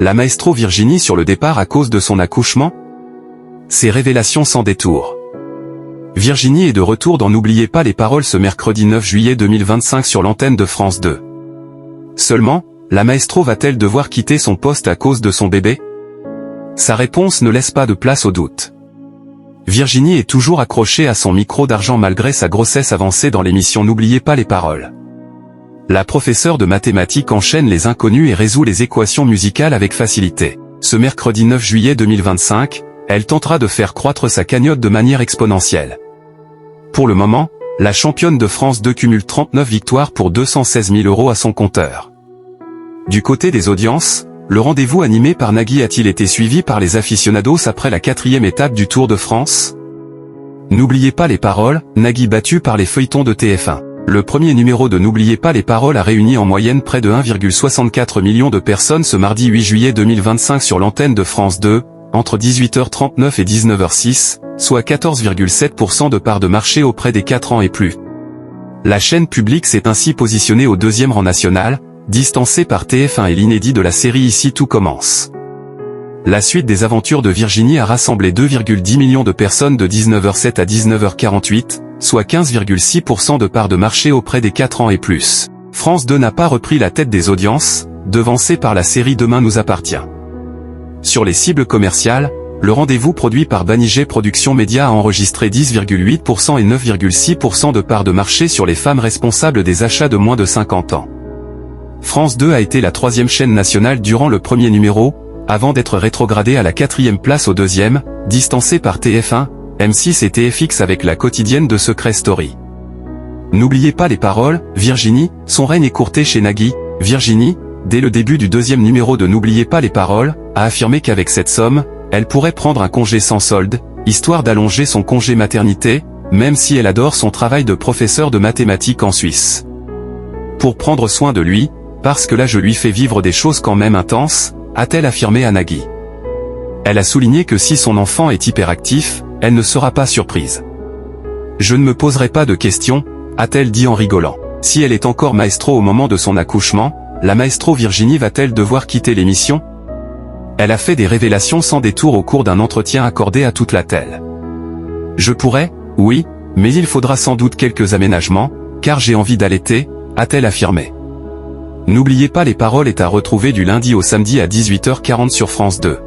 La maestro Virginie sur le départ à cause de son accouchement? Ces révélations sans détour. Virginie est de retour dans N'oubliez pas les paroles ce mercredi 9 juillet 2025 sur l'antenne de France 2. Seulement, la maestro va-t-elle devoir quitter son poste à cause de son bébé? Sa réponse ne laisse pas de place au doute. Virginie est toujours accrochée à son micro d'argent malgré sa grossesse avancée dans l'émission N'oubliez pas les paroles. La professeure de mathématiques enchaîne les inconnus et résout les équations musicales avec facilité. Ce mercredi 9 juillet 2025, elle tentera de faire croître sa cagnotte de manière exponentielle. Pour le moment, la championne de France 2 cumule 39 victoires pour 216 000 € à son compteur. Du côté des audiences, le rendez-vous animé par Nagui a-t-il été suivi par les aficionados après la 4e étape du Tour de France? N'oubliez pas les paroles, Nagui battu par les feuilletons de TF1. Le premier numéro de N'oubliez pas les paroles a réuni en moyenne près de 1,64 million de personnes ce mardi 8 juillet 2025 sur l'antenne de France 2, entre 18h39 et 19h06, soit 14,7% de part de marché auprès des 4 ans et plus. La chaîne publique s'est ainsi positionnée au 2e rang national, distancée par TF1 et l'inédit de la série Ici tout commence. La suite des aventures de Virginie a rassemblé 2,10 millions de personnes de 19h07 à 19h48, soit 15,6% de part de marché auprès des 4 ans et plus. France 2 n'a pas repris la tête des audiences, devancée par la série Demain nous appartient. Sur les cibles commerciales, le rendez-vous produit par Banijay Productions Média a enregistré 10,8% et 9,6% de part de marché sur les femmes responsables des achats de moins de 50 ans. France 2 a été la 3e chaîne nationale durant le premier numéro, avant d'être rétrogradée à la 4e place au 2e, distancée par TF1, M6 et TFX avec la quotidienne de Secret Story. N'oubliez pas les paroles, Virginie, son règne est courté chez Nagui. Virginie, dès le début du 2e numéro de N'oubliez pas les paroles, a affirmé qu'avec cette somme, elle pourrait prendre un congé sans solde, histoire d'allonger son congé maternité, même si elle adore son travail de professeur de mathématiques en Suisse. Pour prendre soin de lui, parce que là je lui fais vivre des choses quand même intenses, a-t-elle affirmé à Nagui. Elle a souligné que si son enfant est hyperactif, elle ne sera pas surprise. Je ne me poserai pas de questions, a-t-elle dit en rigolant. Si elle est encore maestro au moment de son accouchement, la maestro Virginie va-t-elle devoir quitter l'émission? Elle a fait des révélations sans détour au cours d'un entretien accordé à Toute la Telle. Je pourrais, oui, mais il faudra sans doute quelques aménagements, car j'ai envie d'allaiter, a-t-elle affirmé. N'oubliez pas les paroles est à retrouver du lundi au samedi à 18h40 sur France 2.